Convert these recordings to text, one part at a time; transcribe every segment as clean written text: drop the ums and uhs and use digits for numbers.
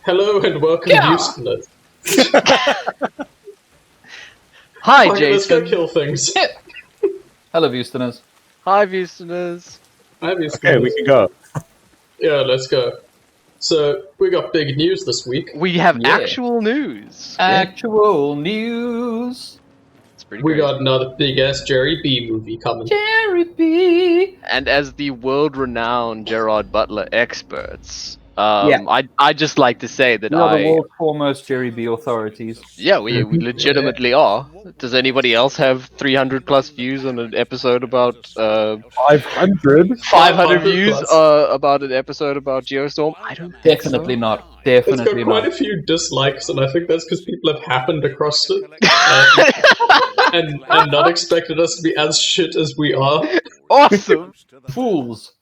Hello and welcome, Houstoners. Hi, Alright, let's go Jason. kill things. Hello, Houstoners. Hi, Houstoners. Hi, Houstoners. Okay, we can go. Yeah, let's go. So, we got big news this week. We have Yeah. actual news. Actual news. It's pretty We crazy. got another big-ass Gerry B movie coming. Gerry B. And as the world-renowned Gerard Butler experts, I just like to say that We are the world's foremost Gerry B authorities. we legitimately are. Does anybody else have 300 plus views on an episode about 500? 500 views plus. about an episode about Geostorm? I don't think Definitely so. not. It's Definitely got quite not. a few dislikes, and I think that's because people have happened across it. And not expected us to be as shit as we are. Awesome. Fools.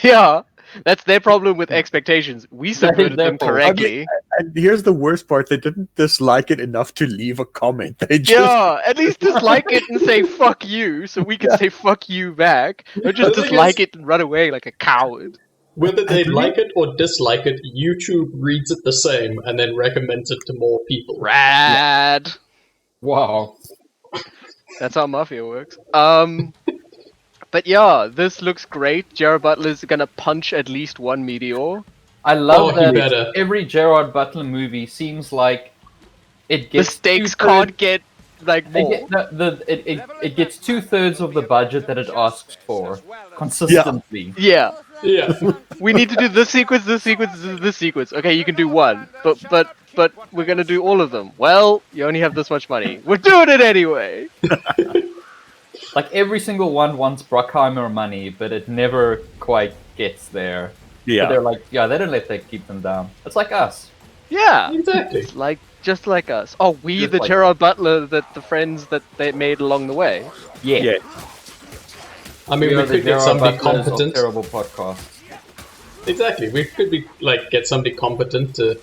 Yeah. That's their problem with expectations. We subverted their them fault. correctly. And here's the worst part, they didn't dislike it enough to leave a comment. They just Yeah, at least dislike it and say fuck you, so we can say fuck you back. Or just The thing dislike is- it and run away like a coward. Whether they like it or dislike it, YouTube reads it the same and then recommends it to more people. Rad. Wow. That's how Mafia works. But yeah, this looks great. Gerard Butler's gonna punch at least one meteor. I love Oh, he that better. every Gerard Butler movie seems like it The gets stakes two-thirds- can't get like It, more. it gets 2/3 of the budget that it asks for consistently. Yeah. Yeah. We need to do this sequence, this sequence, this sequence. Okay, you can do one, but we're gonna do all of them. Well, you only have this much money. We're doing it anyway. Like every single one wants Bruckheimer money, but it never quite gets there. yeah. But they're like, yeah, they don't let that keep them down. It's like us. Yeah, Exactly. it's like just like us. Oh, we Just the like Gerard Butler, that the friends that they made along the way. Yeah. Yeah. I mean, We we are the could get Gerard somebody Butlers of competent. terrible podcasts. Exactly. We could be get somebody competent to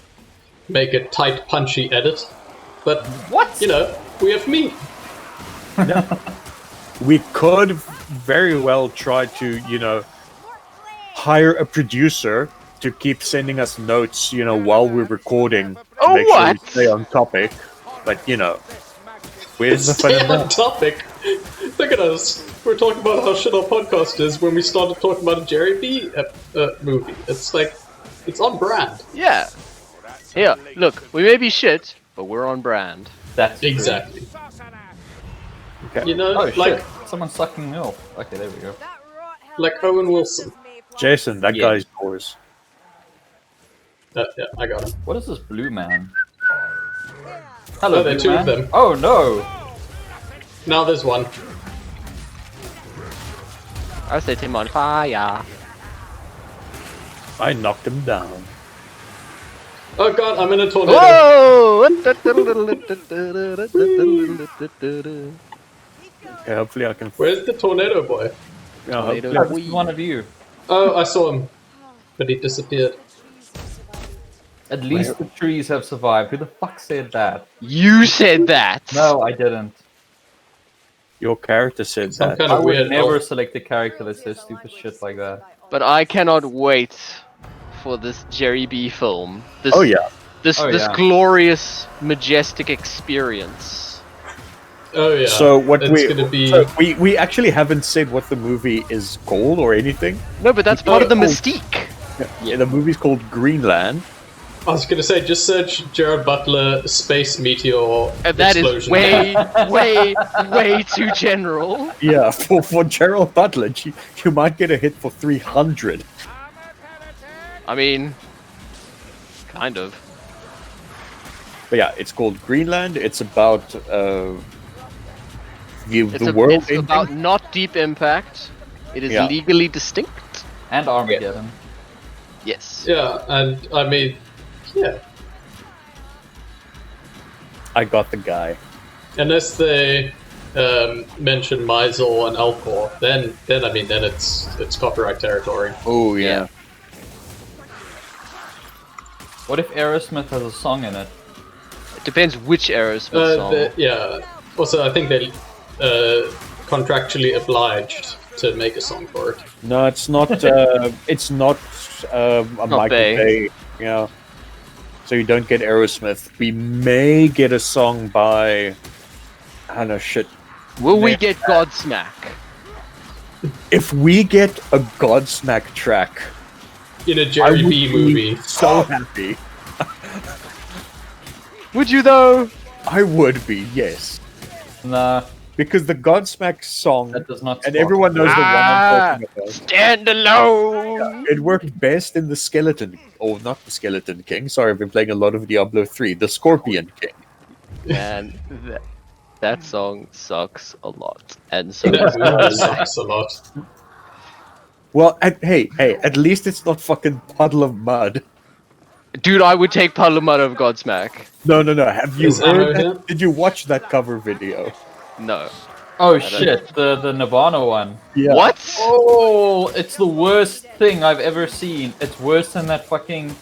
make a tight, punchy edit. But What? we have me. We could very well try to, hire a producer to keep sending us notes, while we're recording to Oh, make sure what? we stay on topic. But, where's the fun Stay of on that? topic. Look at us. We're talking about how shit our podcast is when we started talking about a Gerry B movie. It's like, it's on brand. Yeah. Here, look, we may be shit, but we're on brand. That's true. Exactly. Okay. Oh like shit! Someone's sucking milk. Okay, there we go. like Owen Wilson. Jason, that Yeah. guy's yours. Yeah, I got him. What is this blue man? Hello, Oh, there are blue two man. of them. Oh no! Now there's one. I set him on fire. I knocked him down. Oh god, I'm in a tornado. Whoa! Okay, hopefully I can. Where's the tornado boy? Yeah, hopefully Oh, this is one of you. Oh, I saw him. But he disappeared. At least the trees have survived. Who the fuck said that? You said that. No, I didn't. your character said Some that. kind I of would weird never elf. select a character that says stupid shit like that. But I cannot wait for this Gerry B film. This, Oh yeah. This Oh, this yeah. glorious, majestic experience. Oh yeah. So what it's gonna be we actually haven't said what the movie is called or anything. No, but that's part of the Oh. mystique. Yeah, the movie's called Greenland. I was gonna say just search Gerard Butler space meteor And that is explosion. way too general. Yeah, for Gerald Butler, you might get a hit for 300. I mean, kind of. But yeah, it's called Greenland. It's about It's, the world. it's about not deep impact. It is Yeah. legally distinct. And Armageddon. Yes. Yeah, and I mean, yeah. I got the guy. Unless they mention Meisel and Alcor, then I mean, then it's copyright territory. Oh yeah. What if Aerosmith has a song in it? It depends which Aerosmith song. Yeah. Also, I think they contractually obliged to make a song for it. No, it's not. It's not a Michael Bay. Yeah. So you don't get Aerosmith. We may get a song by. I don't know. Shit. Will we get Godsmack? If we get a Godsmack track, In a I Jerry would B be movie. so happy. Would you though? I would be, yes, Nah, because the Godsmack song, that does not. and spark. everyone knows the one I'm talking about. Stand alone. It worked best in the Skeleton, or not the Skeleton King. Sorry, I've been playing a lot of Diablo 3. The Scorpion King. Man, that song sucks a lot, and so That movie sucks a lot. Well, hey, at least it's not fucking Puddle of Mud. dude, I would take Puddle of Mud over Godsmack. No. Have you Is heard Ammo that? Did you watch that cover video? No. Oh shit, the Nirvana one. Yeah. What? Oh, it's the worst thing I've ever seen. It's worse than that fucking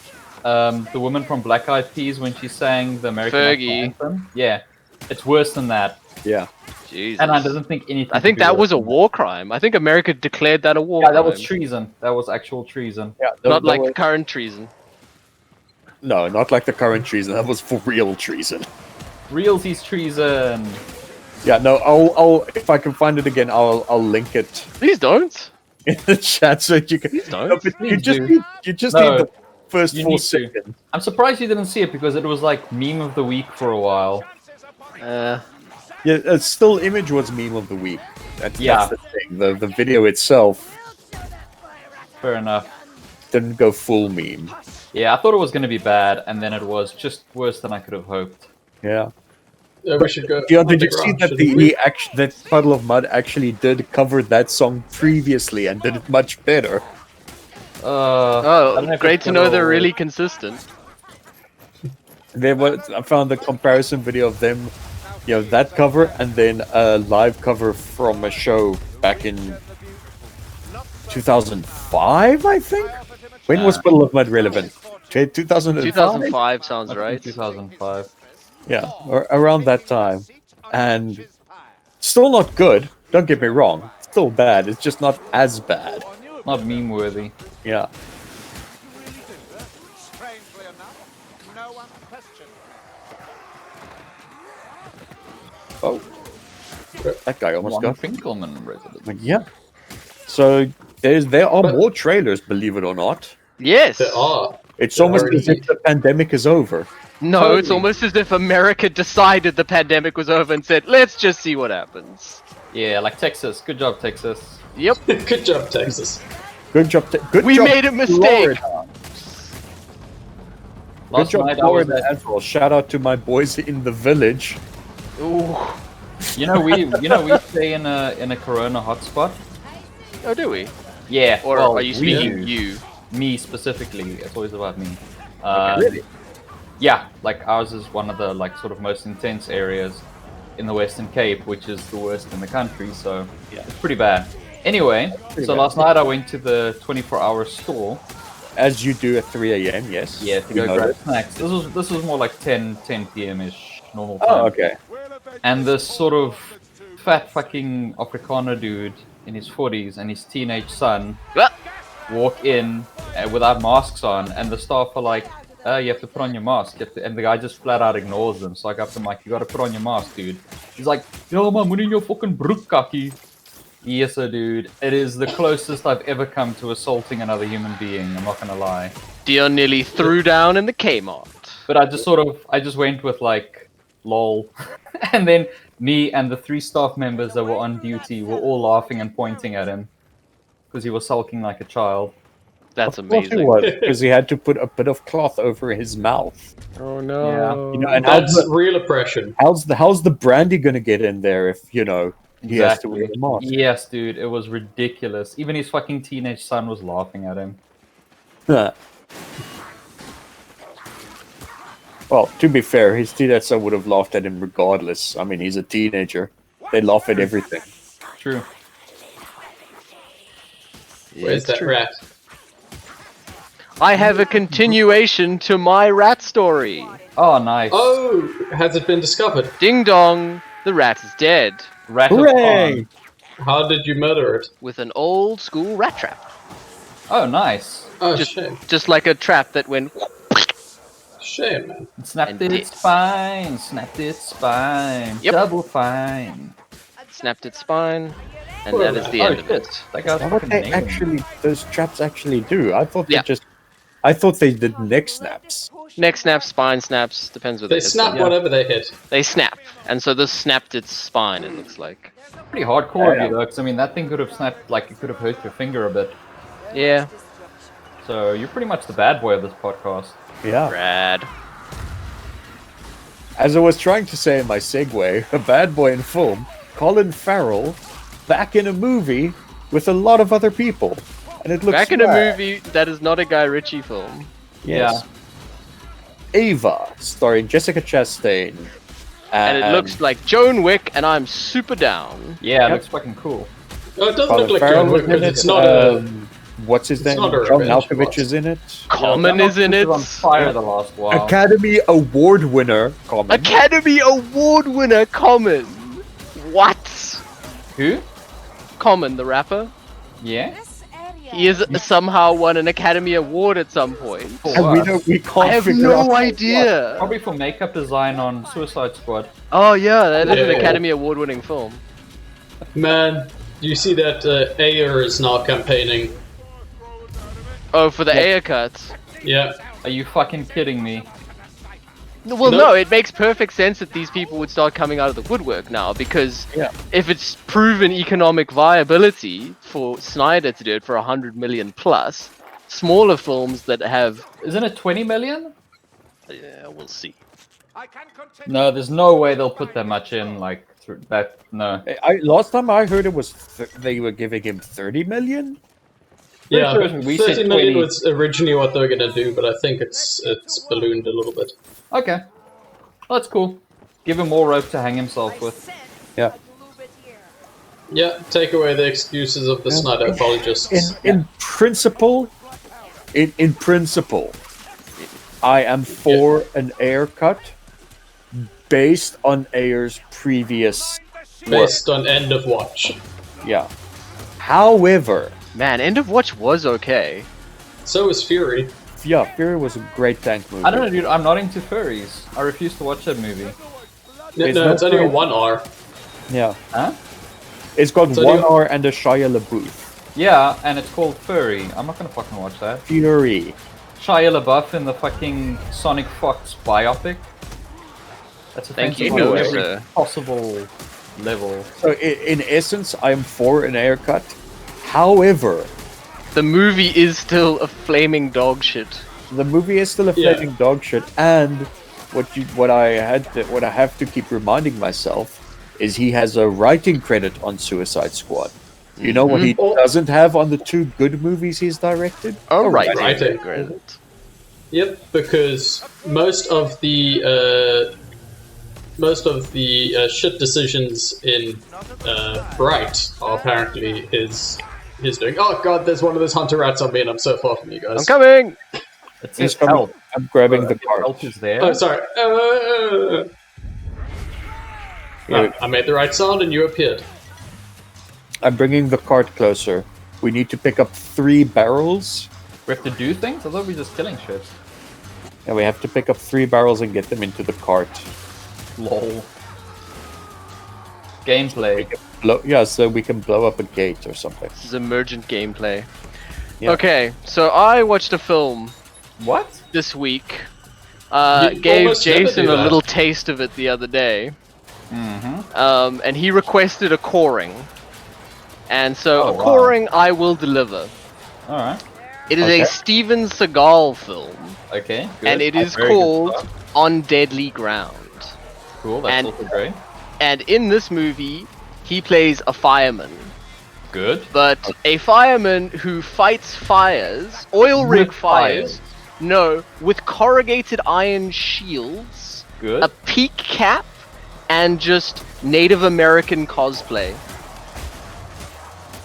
the woman from Black Eyed Peas when she sang the American Fergie. National Anthem. Yeah, it's worse than that. Yeah. Jesus. And I didn't think anything. I think could be that worse was a than that. war crime. I think America declared that a war Yeah, crime. that was treason. That was actual treason. Yeah. Not like current treason. No, not like the current treason. That was for real treason. Realty's treason. Yeah. No. I'll if I can find it again, I'll link it Please don't. in the chat so that you can. Please don't. No, but you Please just do. need, you just No, need the first you 4 need to. seconds. I'm surprised you didn't see it because it was like meme of the week for a while. Yeah, still image was meme of the week. That's Yeah. the thing. The video itself Fair enough. didn't go full meme. Yeah, I thought it was going to be bad, and then it was just worse than I could have hoped. Yeah. We should go. Dion, did you see underground, that shouldn't we? that Puddle of Mud actually did cover that song previously and did it much better? I don't know Oh, if great it's to know gonna they're work. really consistent. I found the comparison video of them, that cover and then a live cover from a show back in 2005, I think. When was Puddle of Mud relevant? 2005? 2005 sounds I think right. 2005. Yeah, or around that time. And still not good, don't get me wrong. Still bad, it's just not as bad. Not meme worthy. Yeah. Strangely enough, no one questioned. Oh. That guy almost One got... Finkelman resident. Yeah. So there are more trailers, believe it or not. Yes. There are. It's almost already- as if the pandemic is over. No, it's Totally. almost as if America decided the pandemic was over and said, let's just see what happens. Yeah, like Texas. Good job, Texas. Yep. Good job, Texas. Good job. Good We job, made a mistake. Florida. Good Last job, night I was Florida at, as well. Shout out to my boys in the village. Ooh. we stay in a Corona hotspot. Oh, do we? Yeah. Or well, are you we speaking do. you? Me specifically. It's always about me. Really? Yeah, like ours is one of the sort of most intense areas in the Western Cape, which is the worst in the country. So Yeah. it's pretty bad. Anyway, Pretty so bad. last night I went to the 24-hour store. As you do at 3 a.m. Yes. Yeah, to We go know grab that. snacks. This was more like 10 p.m. ish normal time. Oh, okay. And this sort of fat fucking Afrikaner dude in his 40s and his teenage son Ah, walk in without masks on, and the staff are like, you have to put on your mask. And the guy just flat out ignores them. So I got to Mike, you gotta put on your mask, dude. He's like, yo, man, moet in your fucking broek, kakkie. Yes, sir, dude. It is the closest I've ever come to assaulting another human being. I'm not gonna lie. Dion nearly threw down in the Kmart. But I just went with like, lol. And then me and the 3 staff members that were on duty were all laughing and pointing at him because he was sulking like a child. That's Of course he amazing. was, because he had to put a bit of cloth over his mouth. Oh no. And That's real oppression. how's the brandy gonna get in there if he has to wear a mask? Yes, dude, it was ridiculous. Even his fucking teenage son was laughing at him. Well, to be fair, his teenage son would have laughed at him regardless. I mean, he's a teenager. they laugh at everything. True. Where's that rat? I have a continuation to my rat story. Oh, nice. Oh, has it been discovered? Ding dong, the rat is dead. Rat of Hooray! Khan. How did you murder it? With an old school rat trap. Oh, nice. Oh, Just- shame. Just like a trap that went... Shame, man. Snapped And its dicks. spine. Snapped its spine. Yep. Double fine. Snapped its spine. And that is the Oh, end of shit. it. That guy's What fucking they nailed him. actually, those traps actually do. I thought Yeah. I thought they did neck snaps. Neck snaps, spine snaps, depends where They hit snap them. whatever they hit. They snap. And so this snapped its spine, it looks like. Pretty hardcore of Yeah. you though, because I mean that thing could have snapped, like it could have hurt your finger a bit. Yeah. So you're pretty much the bad boy of this podcast. Yeah. Rad. As I was trying to say in my segue, a bad boy in film, Colin Farrell, back in a movie with a lot of other people. And it looks Back in a rad. movie that is not a Guy Ritchie film. Yes. Ava, starring Jessica Chastain. And it looks like Joan Wick, and I'm super down. Yeah, it Yep. looks fucking cool. Oh, it doesn't Colin look like Farrell John Wick is in because it. it's not a. What's his it's name? not a John revenge Malkovich plot. is in it. Common is in It it. was on fire the last while. Academy Award winner. Common. Academy Award winner Common. What? Who? Common, the rapper. Yeah. He has somehow won an Academy Award at some point. For And we what? don't. We can't I have figure out no idea. Probably for makeup design on Suicide Squad. Oh yeah, that is an Yeah. Academy Award winning film. Man, do you see that Ayer is now campaigning? Oh, for the Ayer cuts. Yeah. Are you fucking kidding me? Well, No. no, it makes perfect sense that these people would start coming out of the woodwork now, because Yeah. if it's proven economic viability for Snyder to do it for 100 million plus, smaller films that have... Isn't it 20 million? Yeah, we'll see. I can continue. No, there's no way they'll put that much in, like, through that, no. Last time I heard it was they were giving him 30 million. Yeah, Pretty sure we said 30 million 20. was originally what they were gonna do, but I think it's ballooned a little bit. Okay. Well, that's cool. Give him more rope to hang himself with. Yeah. Yeah, take away the excuses of the Snyder apologists. In principle, in principle, I am for an Ayer cut based on Ayer's previous work. Based on End of Watch. Yeah. However, Man, End of Watch was okay. So is Fury. yeah, Fury was a great tank movie. I don't know, dude. I'm not into furries. I refuse to watch that movie. No, It's no, not it's only a Fury. 1R. Yeah. Huh? It's got So one do you- hour and a Shia LaBeouf. Yeah, and it's called Furry. I'm not gonna fucking watch that. Fury. Shia LaBeouf in the fucking Sonic Fox biopic. That's Thank you, offensive on no, every sir. possible level. So in essence, I'm for an Ayer cut. However, The movie is still a flaming dog shit. the movie is still a Yeah. flaming dog shit, and what I have to keep reminding myself is he has a writing credit on Suicide Squad. You know what he Oh. doesn't have on the two good movies he's directed? Oh, right. writing. Yep, because most of the shit decisions in Bright are apparently his doing. Oh god, there's one of those hunter rats on me, and I'm so far from you guys. I'm coming! It He's says coming. help. I'm grabbing the Help cart. is there. Oh, sorry. Yeah. I made the right sound, and you appeared. I'm bringing the cart closer. We need to pick up 3 barrels, We have to do things? I thought we were just killing shit. and we have to pick up 3 barrels and get them into the cart. Lol. Gameplay. So we can blow up a gate or something. This is emergent gameplay. Yeah. Okay, so I watched a film What? this week. You Gave almost never Jason do a that. little taste of it the other day. Mm-hmm. And he requested a coring. And so Oh, a wow. coring I will deliver. Alright. It is Okay. a Steven Seagal film, Okay, good. and it is Very good called stuff. On Deadly Ground. Cool, that's and- also great. And in this movie, he plays a fireman. Good. But a fireman who fights fires, oil rig With fires, no, with corrugated iron shields, Good. a peak cap, and just Native American cosplay.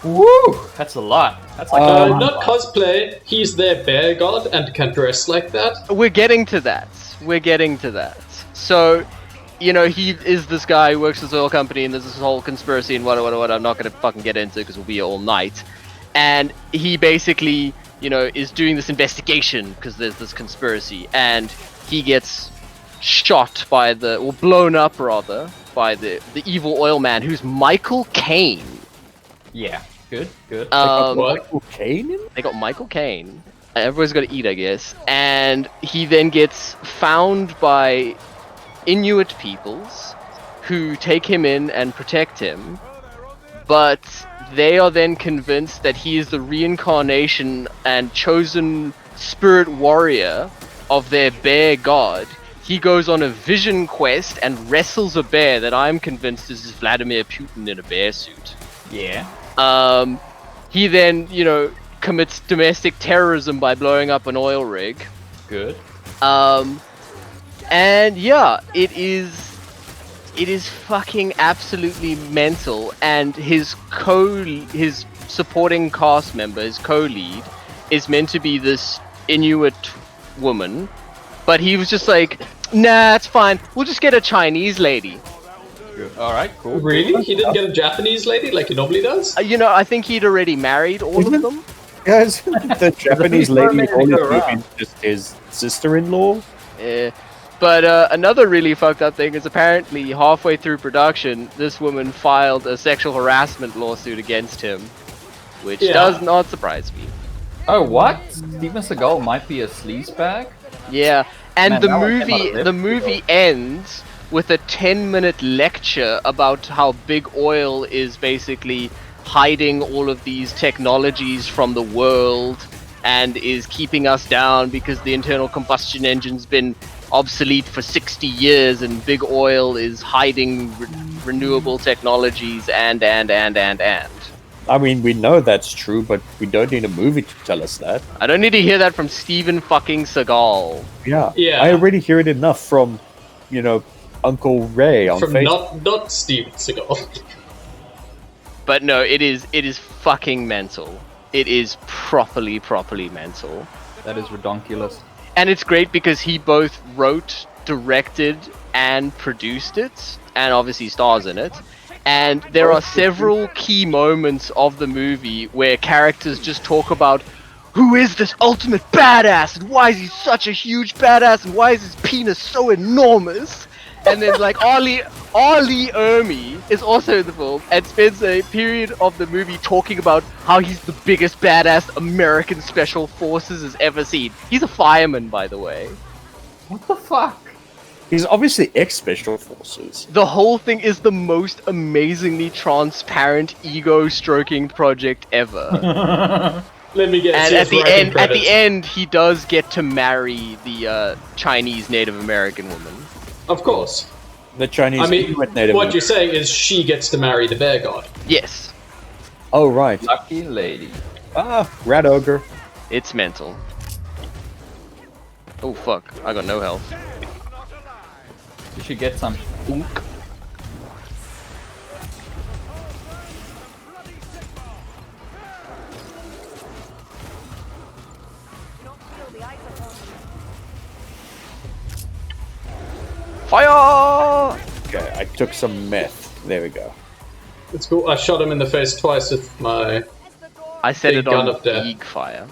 Woo! That's a lot. That's like Not cosplay, he's their bear god and can dress like that. We're getting to that. So, he is this guy who works for this oil company, and there's this whole conspiracy and what I'm not going to fucking get into because we'll be here all night. And he basically, is doing this investigation because there's this conspiracy, and he gets shot blown up rather, by the evil oil man who's Michael Caine. Yeah, good. Michael Caine? They got Michael Caine. Everybody's got to eat, I guess. And he then gets found by Inuit peoples who take him in and protect him. But they are then convinced that he is the reincarnation and chosen spirit warrior of their bear god. He goes on a vision quest and wrestles a bear that I'm convinced is Vladimir Putin in a bear suit. Yeah. He then, commits domestic terrorism by blowing up an oil rig. Good. And yeah, it is fucking absolutely mental. And his supporting cast member, his co-lead, is meant to be this Inuit woman, but he was just like, nah, it's fine. We'll just get a Chinese lady. Good. All right. Cool. Really? He didn't get a Japanese lady like he normally does? I think he'd already married all of them. Guys, the Japanese lady in all his movies is just his sister-in-law. But another really fucked up thing is apparently halfway through production, this woman filed a sexual harassment lawsuit against him, which does not surprise me. Oh, what? Steven Seagal might be a sleazebag? Yeah, and Man, the movie ends with a 10-minute lecture about how big oil is basically hiding all of these technologies from the world and is keeping us down because the internal combustion engine's been obsolete for 60 years and big oil is hiding renewable technologies and. I mean, we know that's true, but we don't need a movie to tell us that. I don't need to hear that from Steven fucking Seagal. Yeah. I already hear it enough from, Uncle Ray on From Facebook. not Steven Seagal. But no, it is fucking mental. It is properly mental. That is redonkulous. And it's great because he both wrote, directed, and produced it, and obviously stars in it. And there are several key moments of the movie where characters just talk about who is this ultimate badass, and why is he such a huge badass, and why is his penis so enormous? And then like Ali Ermey is also in the film and spends a period of the movie talking about how he's the biggest badass American Special Forces has ever seen. He's a fireman, by the way. What the fuck? He's obviously ex-Special Forces. The whole thing is the most amazingly transparent ego-stroking project ever. Let me guess. And at the end, he does get to marry the Chinese Native American woman. Of course. The Chinese Inuit Native what you're saying is she gets to marry the bear god. Yes. Oh, right. Lucky lady. Rat Ogre. It's mental. Oh fuck, I got no health. You should get some. Oonk. Fire! Okay, I took some meth. There we go. It's cool. I shot him in the face twice with my I set big it gun on up there. big fire.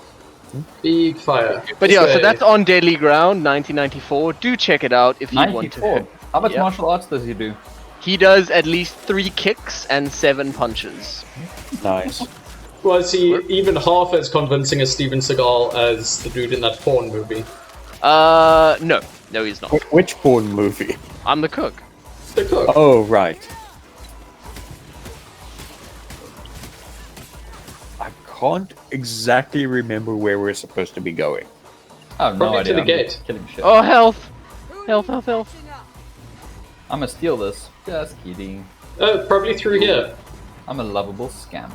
Big fire. But yeah, so Say- that's On Deadly Ground, 1994. Do check it out if you want 94. to. How much Yep. martial arts does he do? He does at least 3 kicks and 7 punches. Nice. Was he even half as convincing as Steven Seagal as the dude in that porn movie? No. No, he's not. Which porn movie? I'm the cook. The cook. Oh, right. I can't exactly remember where we're supposed to be going. I have no Probably idea. to the I'm gate. just killing shit. Oh, health! Health. I'm gonna steal this. Just kidding. Probably through here. I'm a lovable scamp.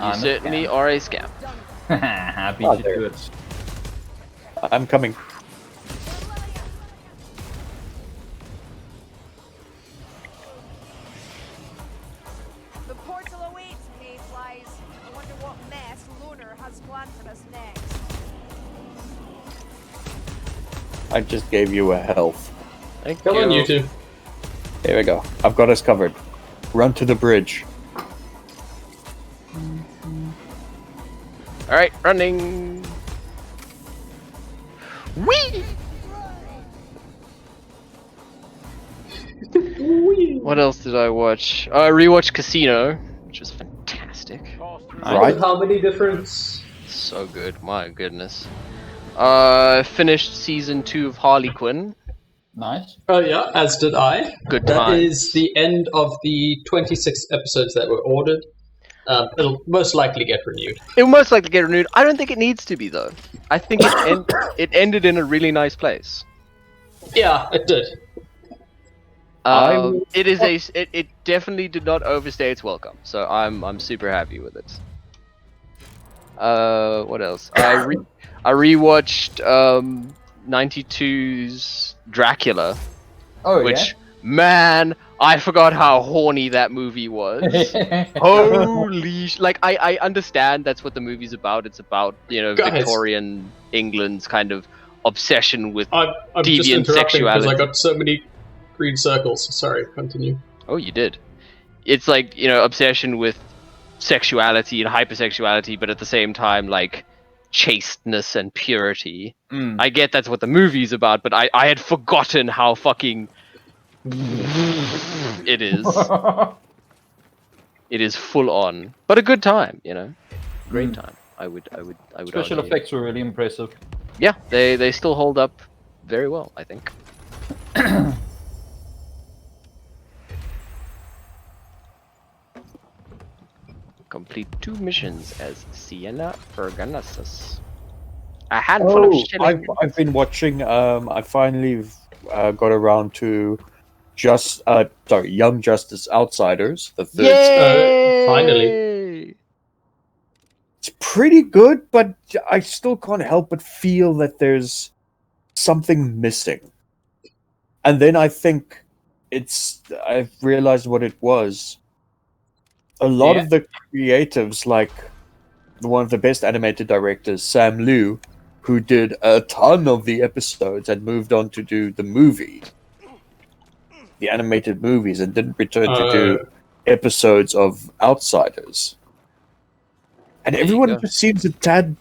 You certainly are a scamp. Happy Oh, to there do it it. is. I'm coming. ask one for us next. I just gave you a health. Thank Come you. on, you two. There we go. I've got us covered. Run to the bridge. All right, running. Whee! What else did I watch? I rewatched Casino, which was fantastic. Right. How many different... So good, my goodness. Finished season 2 of Harley Quinn. Nice. Oh yeah, as did I. Good That times. is the end of the 26 episodes that were ordered. It'll most likely get renewed. It will most likely get renewed. I don't think it needs to be though. I think it ended in a really nice place. Yeah, it did. It definitely did not overstay its welcome. So I'm super happy with it. What else? I rewatched 92's Dracula, Oh which man, I forgot how horny that movie was. yeah. Holy like I understand that's what the movie's about. It's about, Guys. Victorian England's kind of obsession with I'm just deviant interrupting because I sexuality. got so many green circles. Sorry, continue. Oh, you did. It's like, obsession with sexuality and hypersexuality, but at the same time, like, chasteness and purity. Mm. I get that's what the movie's about, but I had forgotten how fucking it is. It is full on, but a good time, great time. I would Special argue. effects were really impressive. Yeah, they still hold up very well, I think. Complete 2 missions as Sienna Ferganasus. A handful of shilling. I've been watching. I finally got around to Young Justice Outsiders. The third. Yay! Finally. It's pretty good, but I still can't help but feel that there's something missing. And then I think I've realized what it was. A lot of the creatives, like one of the best animated directors, Sam Liu, who did a ton of the episodes and moved on to do the animated movies, and didn't return to do episodes of Outsiders. And everyone just seems a tad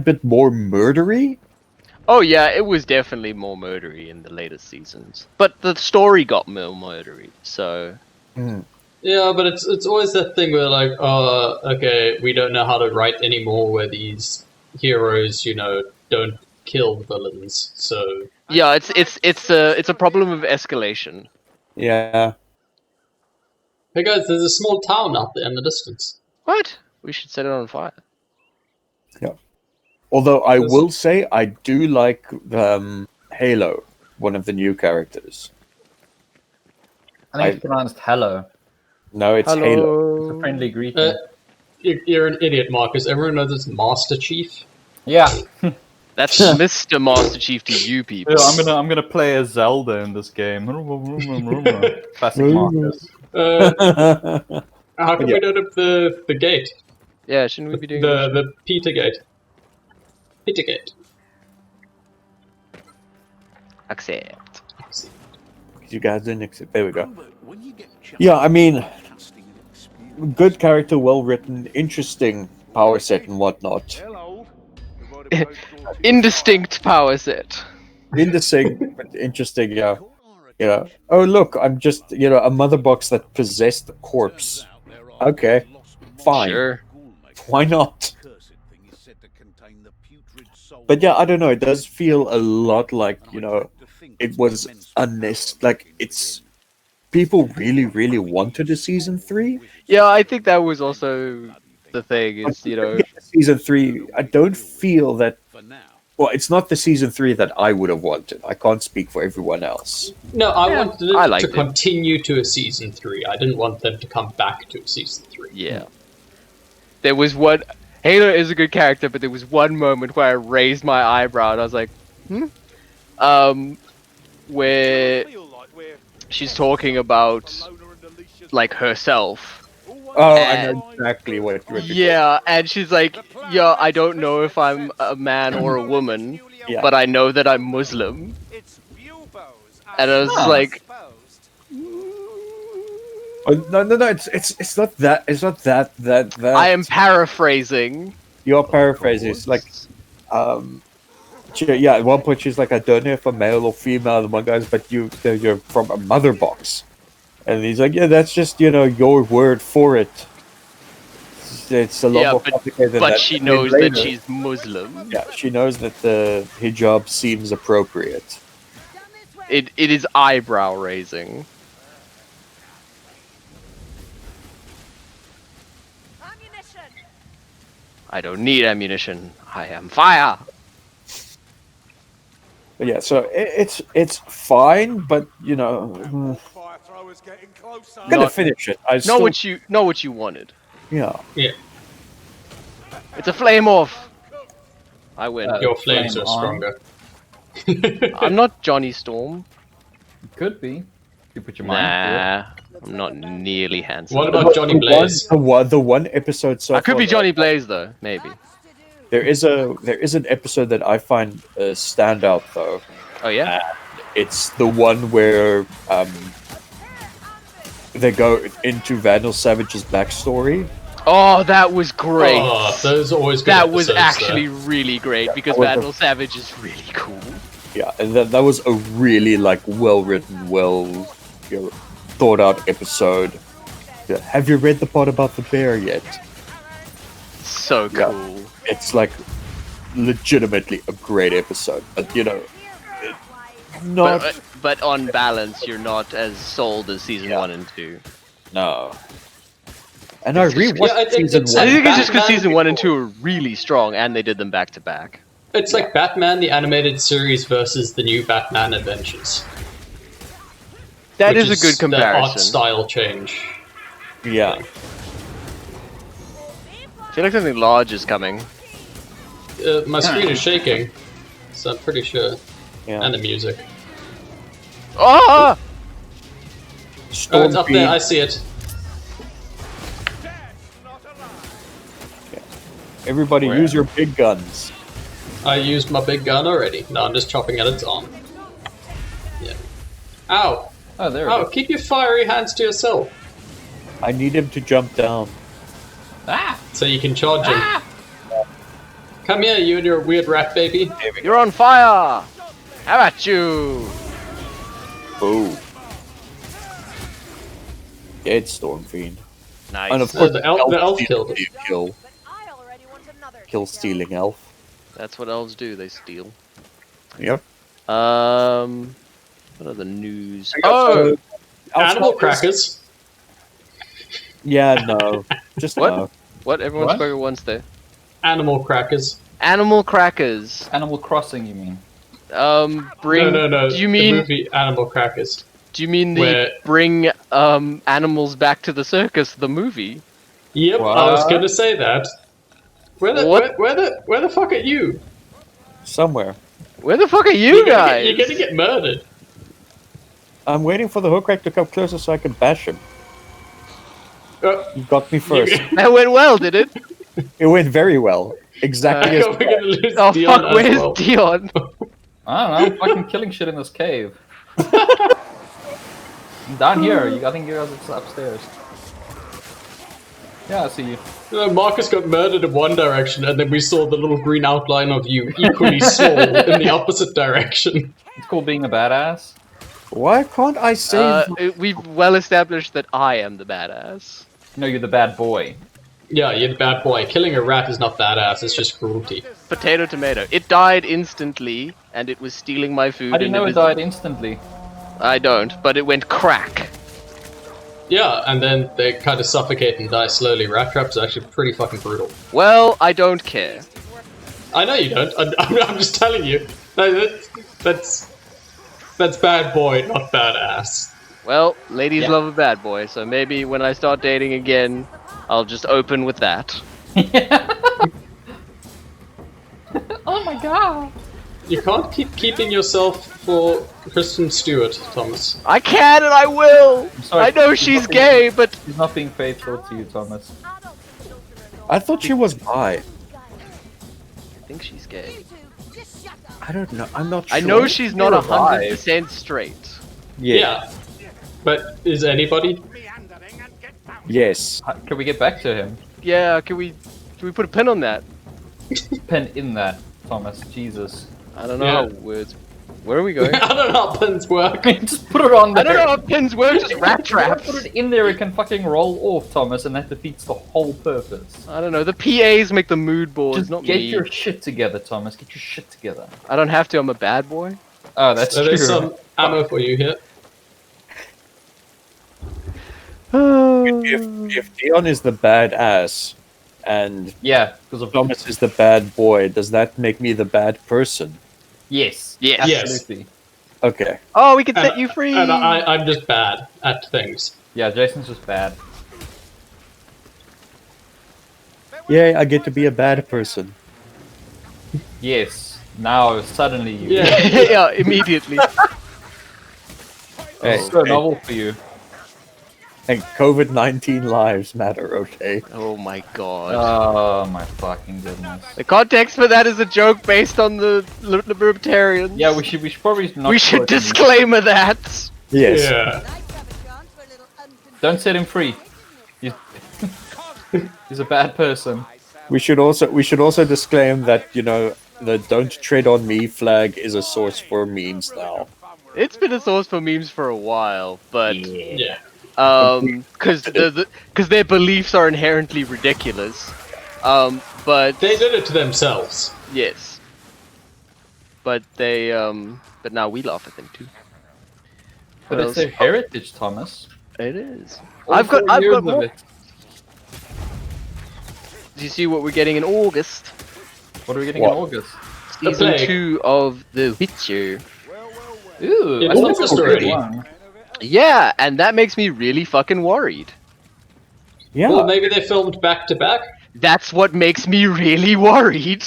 bit more murdery. Oh yeah, it was definitely more murdery in the latest seasons, but the story got more murdery. So Yeah, but it's always that thing where like, okay, we don't know how to write anymore where these heroes, don't kill villains. So yeah, it's a problem of escalation. Yeah. hey guys, there's a small town out there in the distance. What? We should set it on fire. Although I will say I do like Halo, one of the new characters. I think it's pronounced hello. No, it's Halo. It's a friendly greeting. You're an idiot, Marcus. Everyone knows it's Master Chief. Yeah. That's Mr. Master Chief to you people. Yeah, I'm gonna play as Zelda in this game. Classic Marcus. How can we open up the gate? Yeah, shouldn't we be doing The Peter gate. Peter gate. accept? You guys didn't accept. There we go. Yeah, I mean, good character, well written, interesting power set and whatnot. Indistinct power set. Indistinct, but interesting, yeah. Oh, look, I'm just, a mother box that possessed a corpse. Okay, fine. Sure. Why not? But yeah, I don't know. It does feel a lot like, it was it's people really, really wanted a season 3. Yeah, I think that was also the thing. Is Season 3, I don't feel that. Well, it's not the season 3 that I would have wanted. I can't speak for everyone else. No, I wanted it I liked to it. continue to a season 3. I didn't want them to come back to a season 3. Yeah. There was one. Halo is a good character, but there was one moment where I raised my eyebrow and I was like, where she's talking about like herself, Oh, I know exactly what you're Yeah, and she's like, yeah, I don't know if I'm a man or a woman, Yeah. but I know that I'm Muslim. Its view bows And I was Huh. like, exposed. Oh, no. It's not that. It's not that. I am paraphrasing. You're paraphrasing. It's like, at one point she's like, I don't know if I'm male or female. The one guy's, but you're from a mother box, and he's like, yeah, that's just your word for it. It's a lot Yeah, more complicated than but that. she And then knows that later- she's Muslim. Yeah, she knows that the hijab seems appropriate. It is eyebrow raising. I don't need ammunition. I am fire. But yeah, so it's fine, but Fire thrower's getting closer. I'm gonna Not- finish it. I Know still, what you wanted. yeah. Yeah, It's a flame off. I win. your flames Flame are on. stronger. I'm not Johnny Storm. Could be. You put your mind to Nah, I'm not nearly handsome. What about Johnny Blaze? The one episode so I could far be that- Johnny Blaze though, maybe. There is an episode that I find a standout though. Oh yeah. It's the one where they go into Vandal Savage's backstory. Oh, that was great. Oh, those are always good That was episodes, though. actually really great because that was a- Vandal Savage is really cool. Yeah, and that was a really well written, thought out episode. Yeah. Have you read the part about the bear yet? So Yeah. cool. It's like legitimately a great episode, but not But on balance, you're not as sold as season 1 and 2. no. And I rewatched Yeah, I think season it's I one. like- think it's just because Batman season 1 and before. 2 are really strong, and they did them back to back. It's like Batman the Animated Series versus the new Batman Adventures. That which is a good The art comparison. style change. Yeah, I feel like something large is coming. My screen is shaking, so I'm pretty sure. yeah. And the music. Oh! Oh, Storm it's up Fiend. there. I see it. Dead, not alive. Everybody, Where? use your big guns. I used my big gun already. No, I'm just chopping at its arm. Yeah. Ow! Oh, there Oh, it is. keep your fiery hands to yourself, I need him to jump down. Ah! so you can charge him. Come here, you and your weird rat baby. You're on fire! How about you? Oh. Dead Storm Fiend. Nice. And of No, course, the elf killed him. Kill stealing elf. That's what elves do, they steal. Yep. What other news? Oh, Animal crackers. Yeah, no. Just What? no. What? Everyone What? spoke at once there. Animal crackers. Animal crackers. Animal Crossing, you mean? Bring. No. Do you The mean? movie Animal Crackers? Do you mean the Where- bring animals back to the circus? The movie. Yep, I was What? gonna say that. Where the What? where the fuck are you? Somewhere. Where the fuck are you guys? You're gonna get murdered. I'm waiting for the hook rack to come closer so I can bash him. You got me first. That went well, did it? It went very well. Exactly as We're gonna lose Oh Dion fuck! as Where's well. Dion? I don't know. I'm fucking killing shit in this cave. Down here. I think you guys are upstairs. Yeah, I see you. Marcus got murdered in one direction, and then we saw the little green outline of you, equally small, in the opposite direction. It's cool being a badass. Why can't I save? We've well established that I am the badass. No, you're the bad boy. Yeah, you're the bad boy. Killing a rat is not badass, it's just cruelty. Potato, tomato. It died instantly, and it was stealing my food. I didn't and know it was- died instantly. I don't, but it went crack. Yeah, and then they kind of suffocate and die slowly. Rat traps are actually pretty fucking brutal. Well, I don't care. I know you don't. I'm just telling you. That's bad boy, not badass. Well, ladies Yeah. love a bad boy, so maybe when I start dating again, I'll just open with that. Oh my god. You can't keep keeping yourself for Kristen Stewart, Thomas. I can and I will. sorry, I know he's she's not being- gay, but He's not being faithful to you, Thomas. I thought she was bi. I think she's gay. I don't know. I'm not sure. I know she's not You're alive. 100% straight. Yeah. But is anybody? Meandering and get down. Yes. Can we get back to him? Yeah, can we put a pin on that? Pen in that, Thomas. Jesus. I don't know Yeah. how words. Where are we going? I don't know how pins work. Just put it on I there. don't know how pins work, just rat If you wanna traps. Put it in there, it can fucking roll off, Thomas, and that defeats the whole purpose. I don't know, the PAs make the mood boards, Just not get me. your shit together, Thomas. Get your shit together. I don't have to, I'm a bad boy. Oh, that's So true. there's some ammo for you here. If Dion is the badass and Yeah, because of Thomas is the bad boy, does that make me the bad person? Yes. Yes. Yes. Absolutely. Okay. Oh, we can set you free! And I'm just bad at things. Yeah, Jason's just bad. Yay, I get to be a bad person. Yes. Now suddenly you. Yeah. yeah, immediately. Hey, It's so hey, novel for you. hey, COVID-19 lives matter, okay? Oh my god. Oh my fucking goodness. The context for that is a joke based on the libertarians. Yeah, we should probably not. We should quote him. disclaimer that. Yes. Yeah. Don't set him free. He's, he's a bad person. We should also disclaim that, you know, the "Don't Tread on Me" flag is a source for memes now. It's been a source for memes for a while, but Yeah. because their beliefs are inherently ridiculous. But They did it to themselves. yes, but they but now we laugh at them too. But What it's their else? heritage, Thomas. It is. All I've 4 got years of more. it. Do you see what we're getting in August? What are we getting What? in August? The Season plague. 2 of The Witcher. Ooh, Yeah, I thought August this was already. one. Yeah, and that makes me really fucking worried. Yeah. Well, maybe they filmed back to back. That's what makes me really worried.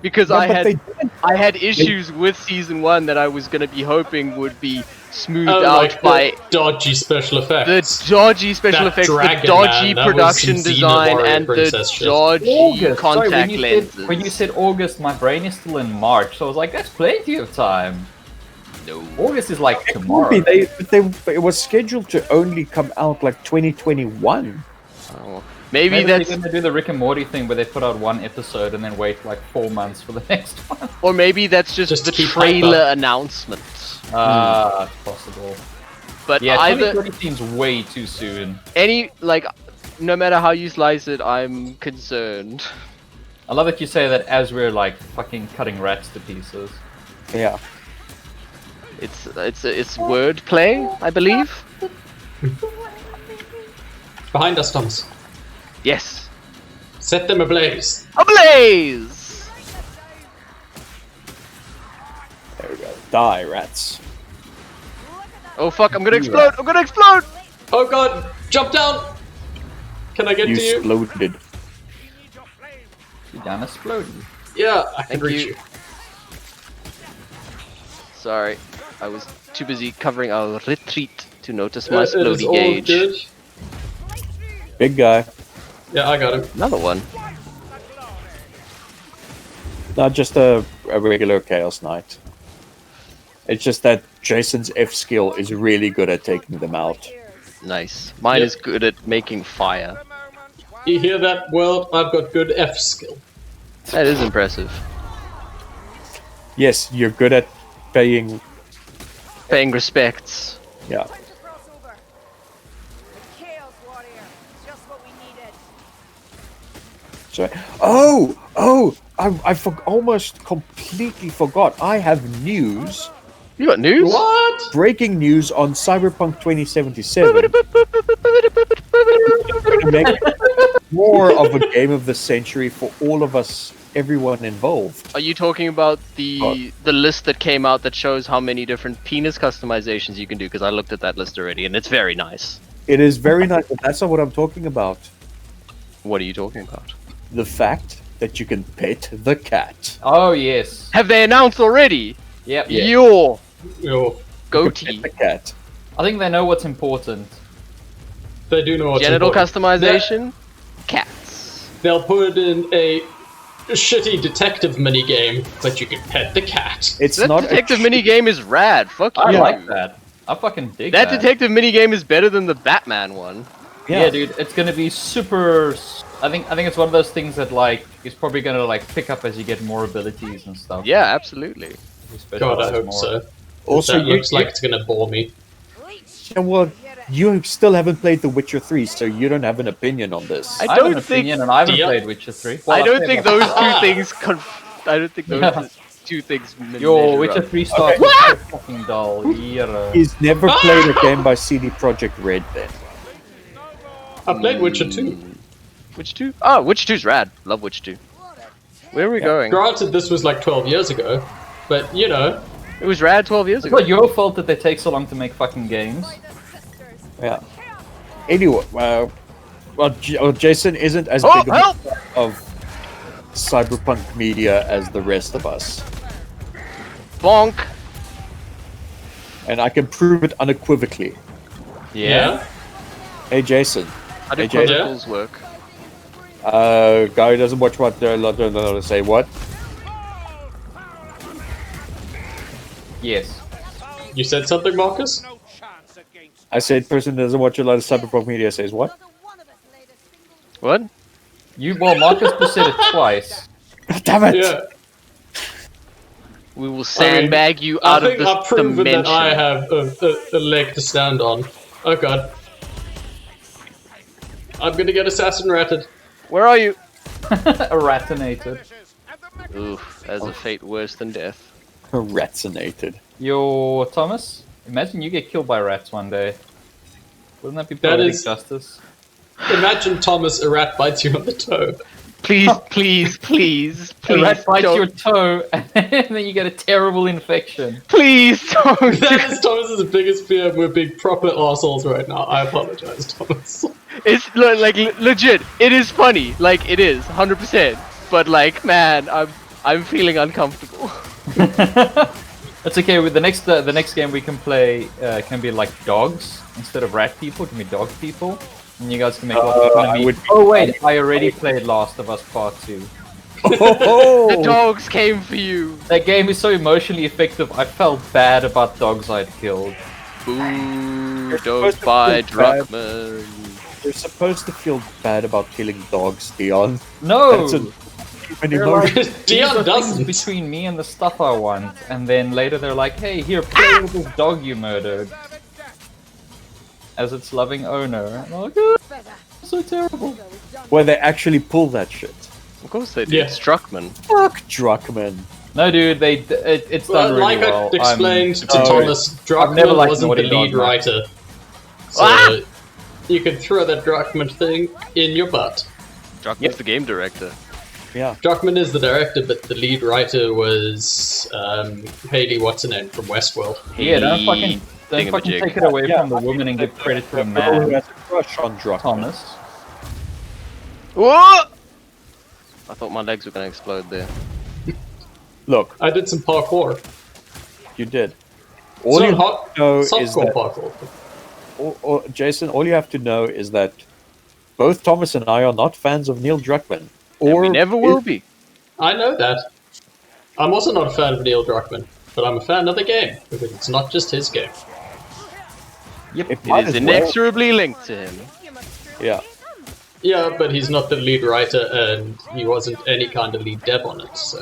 Because No, but they didn't. I had issues with season 1 that I was gonna be hoping would be smoothed Oh, out like by the dodgy special the effects. dodgy special That effects, the dragon dodgy man, that was production some Xena design, warrior and the princess shit. dodgy August. Sorry, contact lenses. when you said August, my brain is still in March, so I was like, that's plenty of time. No. August is like It tomorrow. would be. It was scheduled to only come out like 2021. Oh, maybe Maybe that's, they're gonna do the Rick and Morty thing where they put out one episode and then wait like 4 months for the next one. or maybe that's just Just the to keep hype trailer up. announcement. Ah, it's possible. But Yeah, either 2020 seems way too soon. no matter how you slice it, I'm concerned. I love that you say that as we're like fucking cutting rats to pieces. Yeah. It's wordplay, I believe. Behind us, Thomas. Yes. Set them ablaze. Ablaze! There we go. Die, rats. Oh fuck! I'm gonna explode! I'm gonna explode! Oh god! Jump down! Can I get You to you? exploded. You done exploded. Yeah, I can Thank reach you. you. Sorry, I was too busy covering our retreat to notice my It is exploding all gauge. good. Big guy. Yeah, I got him. Another one. Not just a regular Chaos Knight. It's just that Jason's F skill is really good at taking them out. Nice. Mine Yep. is good at making fire. You hear that, world? I've got good F skill. That is impressive. Yes, you're good at paying. Paying respects. Yeah. So, I almost completely forgot. I have news. You got news? What? Breaking news on Cyberpunk 2077. To make more of a game of the century for all of us, everyone involved. Are you talking about What? the list that came out that shows how many different penis customizations you can do? Because I looked at that list already, and it's very nice. It is very nice, but that's not what I'm talking about. What are you talking about? The fact that you can pet the cat. Oh yes. Have they announced already? Yep. Your Yo, goatee. The cat. I think they know what's important. they do know what's Genital important. customization? Cats. They'll put in a shitty detective minigame, but you can pet the cat. It's That not detective a minigame is rad. Fuck I you. like that. I fucking dig That that. detective minigame is better than the Batman one. Yeah, dude, it's gonna be super. I think it's one of those things that like is probably gonna like pick up as you get more abilities and stuff. Yeah, absolutely. You God, I specialize hope more. so. Also, That looks like it's gonna bore me. Yeah, well, you still haven't played The Witcher 3, so you don't have an opinion on this. I I have an don't think- opinion, and I haven't Yeah. played Witcher 3. I I've don't played think like- those two things. I don't think those Yeah. two things. Yo, measure Witcher up. 3 starts with so fucking dull. Yeah. He's never played a game by CD Projekt Red then. I played Witcher 2. Witcher 2? Oh, Witcher 2's rad. Love Witcher 2. Where are we going? Granted, this was like 12 years ago, but you know, It was rad 12 years It's ago. not your fault that they take so long to make fucking games. Yeah. Anyway, Jason isn't as Oh, big of a help! fan of cyberpunk media as the rest of us. Bonk. And I can prove it unequivocally. yeah. Hey, Jason. How do Hey, Jay. chronicles work? Guy who doesn't watch what say what? Yes. You said something, Marcus? No chance against I said person who doesn't watch a lot of cyberpunk media says what? What? Well, Marcus just said it twice. Damn it! Yeah. We will sandbag you I out of think this I've proven dimension. that I have a leg to stand on. Oh god. I'm gonna get assassin ratted. Where are you? Ratinated. Oof, as a fate worse than death. Ratsinated. Yo, Thomas, imagine you get killed by rats one day. Wouldn't that be That poetic is- justice? Imagine Thomas, a rat bites you on the toe. Please, please, please, A please, rat bites don't. your toe, and then you get a terrible infection. Please don't. That is Thomas's biggest fear, and we're being proper assholes right now. I apologize, Thomas. It's like legit. It is funny. Like it is, 100%. But like, man, I'm feeling uncomfortable. That's okay. With the next game we can play can be like dogs instead of rat people. It can be dog people, and you guys can make lots of fun of I me. would- Oh wait, I already played Last of Us Part 2. The dogs came for you. That game is so emotionally effective. I felt bad about dogs I'd killed. Ooh, supposed dogs to by feel bad. Druckmann. You're supposed to feel bad about killing dogs, Dion. No. That's a human They're emotion. like, Dion these are doesn't. things between me and the stuff I want, and then later they're like, "Hey, here, play with this dog you murdered," as its loving owner. And I'm like, "Oh, so terrible." Where they actually pull that shit. Of course they did. Yeah. It's Druckmann. Fuck Druckmann. No, dude, it's done Well, really like well. I explained to I'm- Thomas, I've never Druckmann liked wasn't the Naughty Dog lead much. writer. So Ah! you can throw that Druckmann thing in your butt. Druckmann's the game director. Yeah. Druckmann is the director, but the lead writer was Haley What's-her-name from Westworld. Yeah, don't Hey, fucking thingamajig. take it away Yeah. from the woman and give credit to the Everyone who man, has a crush on Druckmann. Thomas. Whoa! I thought my legs were gonna explode there. Look, I did some parkour. you did. It's All not you hot, know is softcore that, parkour. Jason, all you have to know is that both Thomas and I are not fans of Neil Druckmann. And Or we never will be. I know that. I'm also not a fan of Neil Druckmann, but I'm a fan of the game, because it's not just his game. It It might is as well. inexorably linked to him. Yeah. Yeah, but he's not the lead writer, and he wasn't any kind of lead dev on it, so...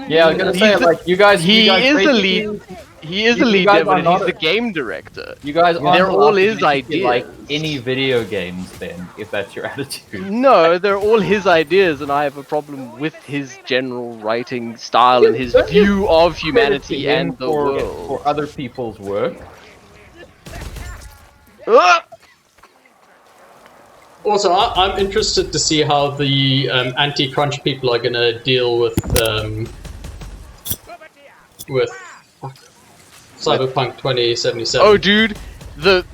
Yeah, I was gonna He's say the- like you guys. He you guys is a basically- lead. He is You the lead guys dev, are but not he's a- the game director. You guys aren't They're allowed all to his make it like ideas. any video games then, if that's your attitude. No, they're all his ideas, and I have a problem with his general writing style and his Don't you view of Credit to humanity him and the for world. other people's work. Ah! Also, I'm interested to see how the anti-crunch people are gonna deal with fuck, Cyberpunk 2077. Oh, dude, the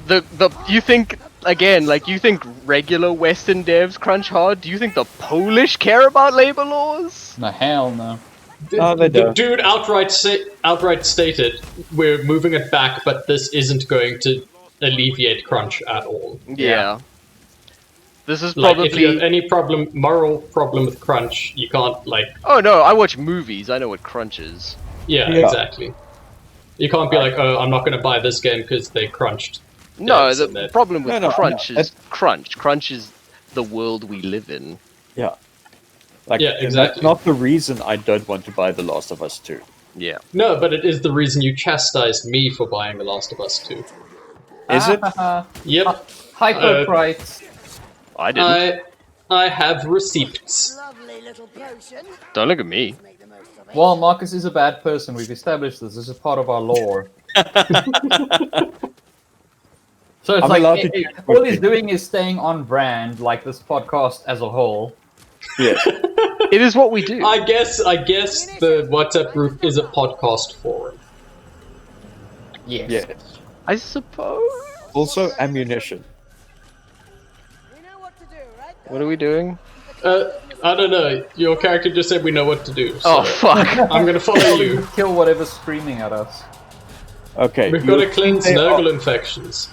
you think again, like, you think regular Western devs crunch hard? Do you think the Polish care about labor laws? No, hell no. No, they The don't. dude outright stated, "We're moving it back, but this isn't going to alleviate crunch at all." Yeah. This is Like, probably. if you have any moral problem with crunch, you can't Oh no, I watch movies. I know what crunch is. Yeah, Yeah. exactly. You can't be like, "Oh, I'm not going to buy this game because they crunched." No, devs in the it." problem with No, crunch no, is crunch. Crunch is the world we live in. Yeah. Like, Yeah, and exactly. that's not the reason I don't want to buy The Last of Us 2. Yeah. No, but it is the reason you chastised me for buying The Last of Us 2. Is it? Yep, Hypocrites. I didn't. I have receipts. Lovely little potion. Don't look at me. Make the most of it. Well, Marcus is a bad person. We've established this. This is part of our lore. So it's I'm like allowed to all he's doing is staying on brand, like this podcast as a whole. Yes. It is what we do. I guess the WhatsApp group is a podcast forum. Yes. Yes. I suppose. Also, ammunition. We know what to do, right? What are we doing? I don't know. Your character just said we know what to do. So Oh fuck. I'm gonna follow you. Kill whatever's screaming at us. Okay. We've got to you- cleanse they are- Nurgle infections.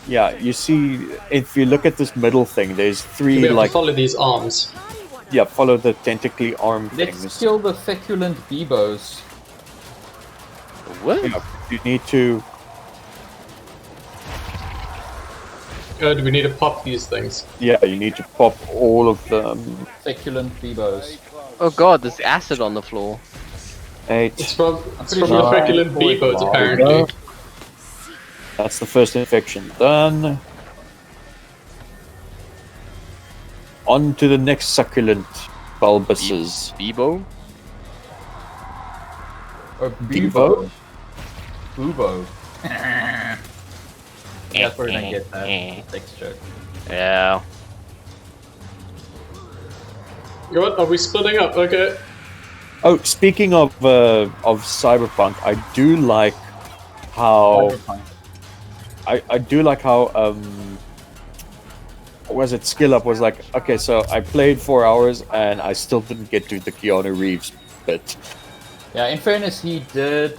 Yeah, you see, if you look at this middle thing, there's We three, have like, to follow these arms. yeah, follow the tentacly arm Let's things. kill the feculent Bebos. What? Yeah, you need to. Do we need to pop these things? Yeah, you need to pop all of them. Feculent Bebos. Oh god, there's acid on the floor. Eight. It's from pretty the sure feculent I- Bebos, There we apparently. That's the first infection done. On to the next succulent bulbuses. Bebo? Or Bebo? Bubo. That's where we're gonna get that sex joke. Yeah. What? Are we splitting up? Okay. Oh, speaking of cyberpunk, I do like how Cyberpunk. I do like how was it Skill Up was like, okay, so I played 4 hours and I still didn't get to the Keanu Reeves bit. Yeah, in fairness, he did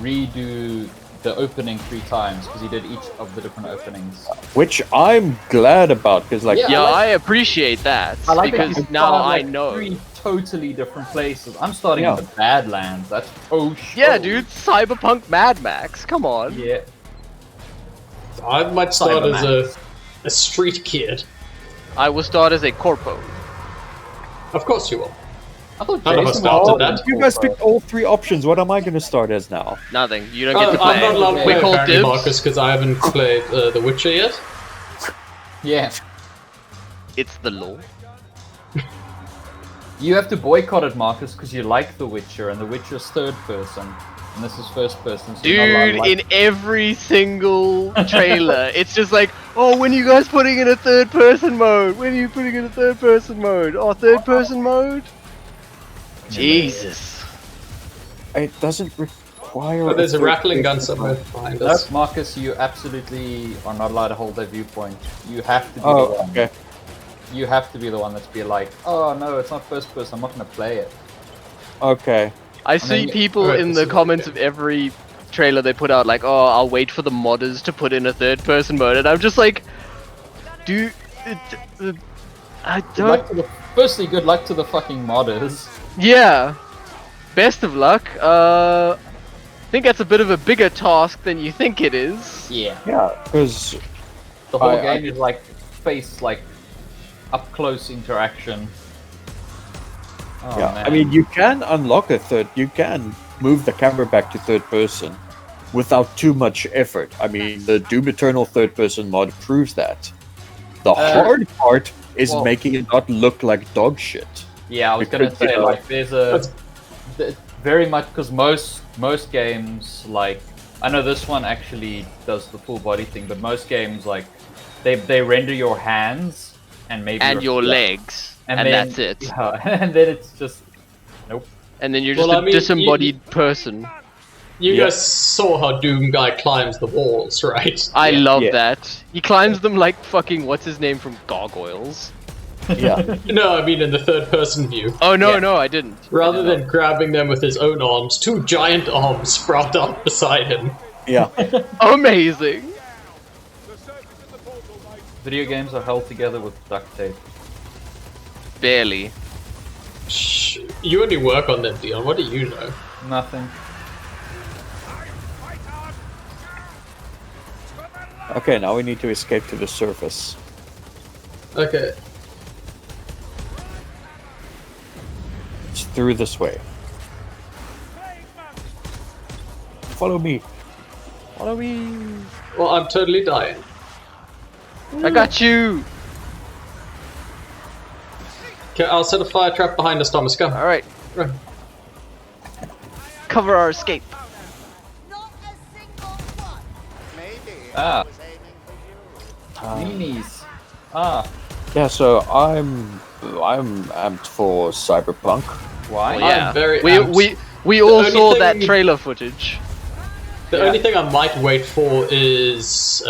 redo the opening 3 times because he did each of the different openings. Which I'm glad about because like Yeah, like- I appreciate that. I like that because you now start, I like, know. 3 totally different places. I'm starting Yeah. in the Badlands. That's Yeah, dude, Cyberpunk Mad Max. Come on. Yeah. I might start as Cyberman. a street kid. I will start as a corpo. Of course you will. I thought None of us Jason started was that. you guys picked all 3 options. What am I going to start as now? Nothing. You don't get to I'm not play. allowed to We play call apparently, dibs. Marcus, because I haven't played The Witcher yet. Yeah. It's the law. You have to boycott it, Marcus, because you like The Witcher, and The Witcher's third person, and this is first person. So you're not allowed Dude, to like in every single trailer, it's just like, oh, when are you guys putting in a third person mode? When are you putting in a third person mode? Oh, third person mode? Jesus. It doesn't require. Oh, there's a third rattling gun person. somewhere behind No, us. Marcus, you absolutely are not allowed to hold that viewpoint. You have to be the Oh, one. okay. You have to be the one that's be like, oh no, it's not first person. I'm not gonna play it. Okay. I see then- people Alright, in this the is comments okay. of every trailer they put out, like, oh, I'll wait for the modders to put in a third person mode, and I'm just like, dude, I don't. Firstly, good luck to the fucking modders. Yeah. Best of luck. I think that's a bit of a bigger task than you think it is. Yeah. Yeah, because The whole I- game is like face, like up close interaction. Oh, yeah, man. I mean, you can unlock a third. You can move the camera back to third person without too much effort. I mean, the Doom Eternal third person mod proves that. The hard part is well- making it not look like dog shit. Yeah, I was Because, gonna say you know, like there's a very much because most games like I know this one actually does the full body thing, but most games like they render your hands and maybe And your feet. legs. And, then- that's it. Yeah, and then it's just nope. And then you're just Well, a I mean, disembodied person. You Yeah. guys saw how Doom Guy climbs the walls, right? I love Yeah. that. He climbs them like fucking what's his name from Gargoyles. Yeah. No, I mean in the third-person view. Oh no, Yeah. no, I didn't. Rather than grabbing them with his own arms, two giant arms sprout out beside him. Yeah. Amazing. Video games are held together with duct tape. Barely. Shh, you only work on them, Dion. What do you know? Nothing. Okay, now we need to escape to the surface. Okay. It's through this way. Follow me. Follow me. Well, I'm totally dying. I got you. Okay, I'll set a fire trap behind us, Thomas. Come. All right. Run. Cover our escape. Not a single one. Maybe Ah. I was aiming for you. Meanies. Ah. Yeah, so I'm amped for Cyberpunk. Why? Well, yeah. very we amped. we all only saw that thing- trailer footage. The Yeah. only thing I might wait for is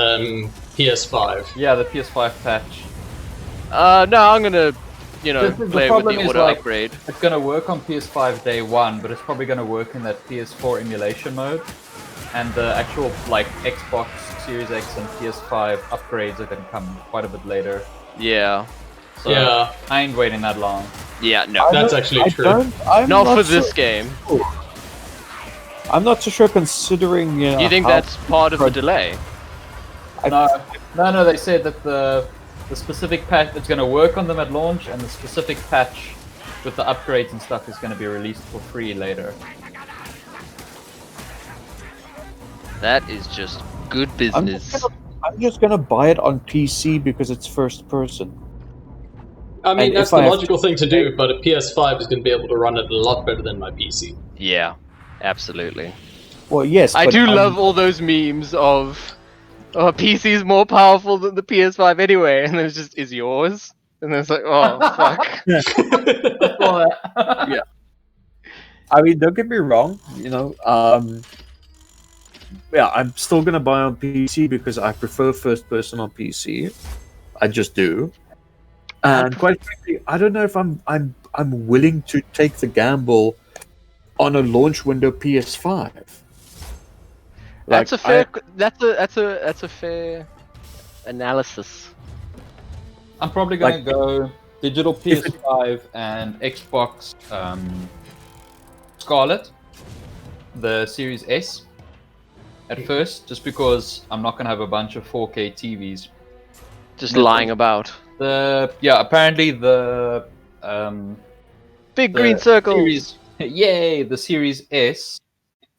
PS5. Yeah, the PS5 patch. No, I'm gonna, The play with problem the is, auto like, upgrade. It's gonna work on PS5 day one, but it's probably gonna work in that PS4 emulation mode. And the actual like Xbox Series X and PS5 upgrades are gonna come quite a bit later. Yeah. So Yeah. I ain't waiting that long. Yeah. No. That's actually true. I'm Not for so- this game. I'm not so sure considering, Do you think how- that's part of the delay? No, they said that the specific patch it's gonna work on them at launch, and the specific patch with the upgrades and stuff is gonna be released for free later. That is just good business. I'm just gonna buy it on PC because it's first person. I mean, And that's if the I have logical thing to do, but a PS5 is going to be able to run it a lot better than my PC. Yeah. Absolutely. Well, yes, I but do I'm- love all those memes of, oh, PC is more powerful than the PS5 anyway, and then it's just, is yours? And then it's like, oh, fuck. Yeah. I mean, don't get me wrong. Yeah, I'm still gonna buy on PC because I prefer first person on PC. I just do. And quite frankly, I don't know if I'm willing to take the gamble on a launch window PS5. That's a fair. That's a fair analysis. I'm probably gonna Like- go digital PS5 and Xbox Scarlet, the Series S, at first, just because I'm not gonna have a bunch of 4K TVs. Just lying about. Apparently the Big the green circles. Series, yay! The Series S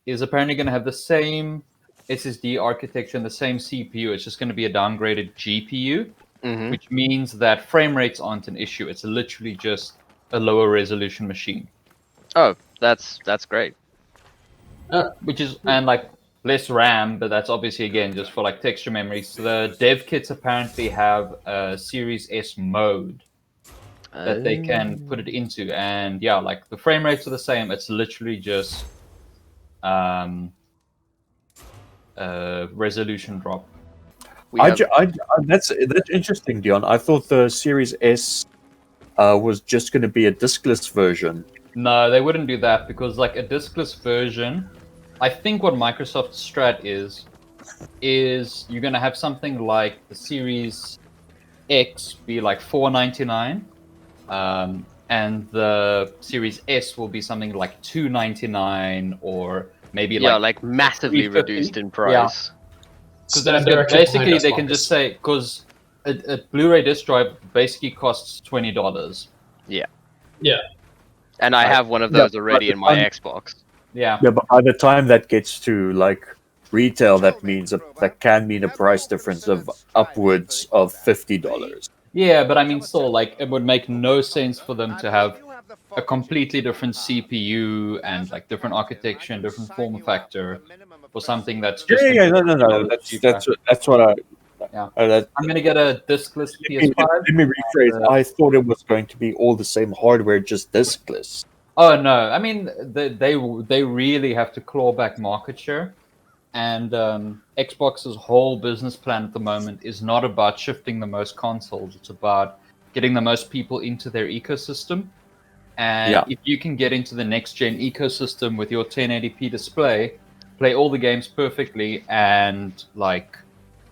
is apparently going to have the same SSD architecture and the same CPU. It's just going to be a downgraded GPU, Mhm. which means that frame rates aren't an issue. It's literally just a lower resolution machine, Oh, that's great. which is and like less RAM, but that's obviously again just for like texture memory. So the dev kits apparently have a Series S mode that they can put it into, and yeah, like the frame rates are the same. It's literally just resolution drop. We have- That's interesting, Dion. I thought the Series S was just going to be a diskless version. No, they wouldn't do that because like a diskless version, I think what Microsoft's strat is you're gonna have something like the Series X be like $499, and the Series S will be something like $299 or maybe like massively 350. reduced in price. Because Stand directly basically behind us, they can Marcus. just say because a Blu-ray disc drive basically costs $20. Yeah. And I have one of those already but in my the Xbox. Yeah. Yeah, but by the time that gets to like retail, that can mean a price difference of upwards of $50. Yeah, but I mean, still, like, it would make no sense for them to have a completely different CPU and like different architecture and different form factor for something that's just. No. That's what I. Yeah. That, I'm gonna get a diskless PS5. let me rephrase. I thought it was going to be all the same hardware, just diskless. Oh no! I mean, they really have to claw back market share, and Xbox's whole business plan at the moment is not about shifting the most consoles. It's about getting the most people into their ecosystem. And Yeah. if you can get into the next gen ecosystem with your 1080p display, play all the games perfectly, and like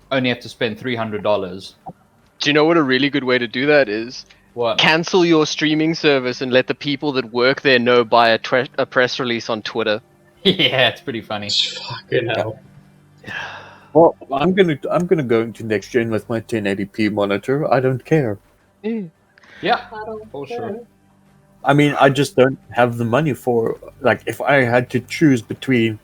only have to spend $300. Do you know what a really good way to do that is? What? Cancel your streaming service and let the people that work there know by a press release on Twitter. Yeah, it's pretty funny. Fucking hell. Well, I'm gonna go into next gen with my 1080p monitor. I don't care. Yeah, for sure. I mean, I just don't have the money for, like, if I had to choose between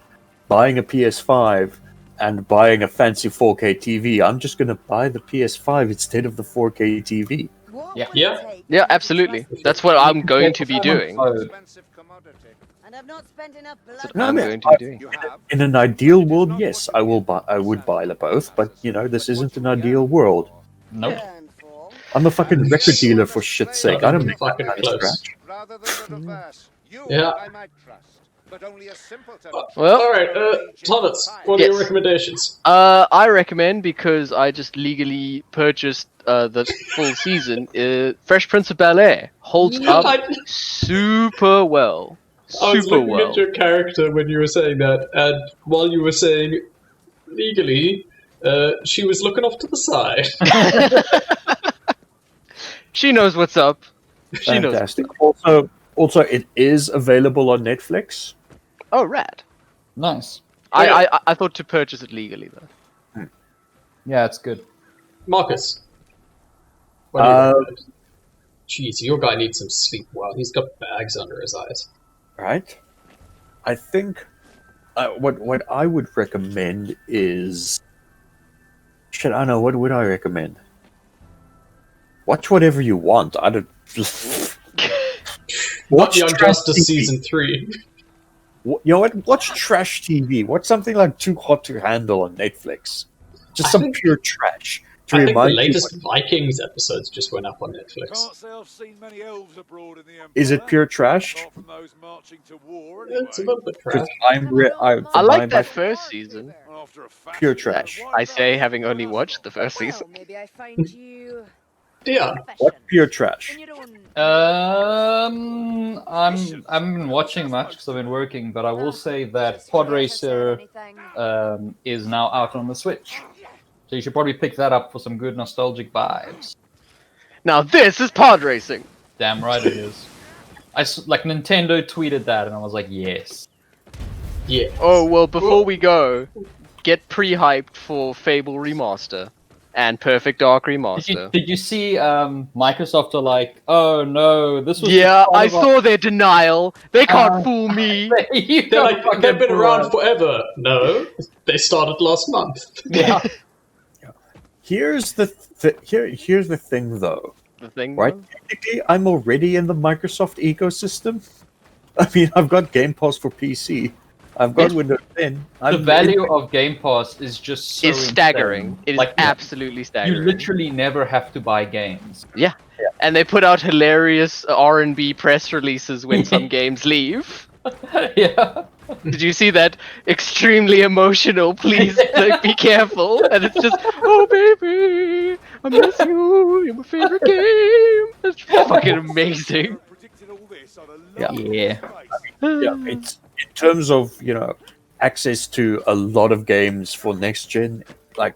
buying a PS5 and buying a fancy 4K TV, I'm just gonna buy the PS5 instead of the 4K TV. What Yeah. will it Yeah. take Yeah, to absolutely. trust That's me? what I'm going to be doing. Expensive commodity. And I've not spent enough blood. No, I I'm mean, going to be doing. You have. in an ideal world, yes, I would buy the both, but you know, this isn't an ideal world. Nope. Yearn for. I'm a fucking record dealer for shit's sake. I don't make that Fucking kind of close. scratch. Rather than the reverse. You Yeah. I might trust, but only a simpleton. Well, Alright, Thomas, what are your Yes. recommendations? I recommend, because I just legally purchased the full season, Fresh Prince of Bel-Air. Holds up super well. I was Super looking well. at your character when you were saying that, and while you were saying legally, she was looking off to the side. She knows what's up. She knows. Fantastic. Also, it is available on Netflix. Oh, rad. Nice. I thought to purchase it legally though. Yeah, it's good. Marcus. What do you Uh, recommend? Jeez, your guy needs some sleep. Wow, he's got bags under his eyes. Right? I think what I would recommend is shit. I don't know, what would I recommend? Watch whatever you want. I don't. Watch Young trash Justice TV. Season 3. You know what? Watch trash TV. Watch something like Too Hot to Handle on Netflix. Just I some think- pure trash. To I think the remind you latest what- Vikings episodes just went up on Netflix. Can't say I've seen many elves abroad in the Empire. is it pure trash? Apart from those marching to war, It's a anyway. little bit Because trash. I like that first season. After a fashion Pure show, trash. why I not? say, having only watched the first season. Well, maybe I find you. Yeah. What pure trash? in your own- I'm been watching much because I've been working, but I will say that Pod Racer is now out on the Switch, so you should probably pick that up for some good nostalgic vibes. Now this is pod racing. Damn right it is. Like Nintendo tweeted that, and I was like, yes. Yeah. Oh well, before we go, get pre-hyped for Fable Remaster and Perfect Dark Remaster. Did you see Microsoft are like, oh no, this was Yeah, part I of our-" saw their denial. They can't fool me. You They're got like, fucking they've been around right. forever. No, they started last month. Yeah. Here's the here's the thing, though. The thing, Right? though? Technically, I'm already in the Microsoft ecosystem. I mean, I've got Game Pass for PC. I've got Yes. Windows 10. The value of Game Pass is just so It's staggering. insane. It is Like, absolutely you staggering. literally never have to buy games. And they put out hilarious R&B press releases when some games leave. Yeah. Did you see that? Extremely emotional. Please like, be careful. And it's just, oh baby, I miss you. You're my favorite game. That's fucking amazing. Predicted all this on a Yeah. lovely Yeah. face. Yeah, it's in terms of access to a lot of games for next gen. Like,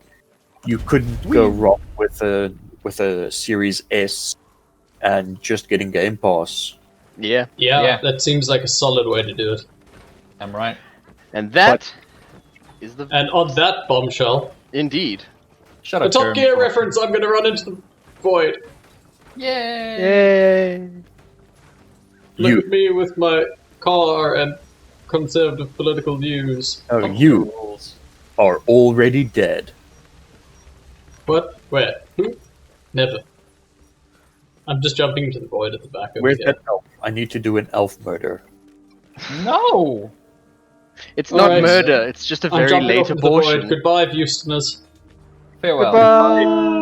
you couldn't go wrong with a Series S and just getting Game Pass. Yeah, Yeah, that seems like a solid way to do it. I'm right. and that is the And on that bombshell, indeed. Shut a up. Top Jeremy. Gear reference, I'm gonna run into the void. Yay. Yay! Look You. at me with my car and conservative political views. Oh, you Rules. are already dead. What? Where? Who? Never. I'm just jumping into the void at the back over Where's here. that elf? I need to do an elf murder. No. It's not Alright, murder. It's just a I'm very jumping late off into the void. abortion. Goodbye, Houstoners. Farewell. Goodbye.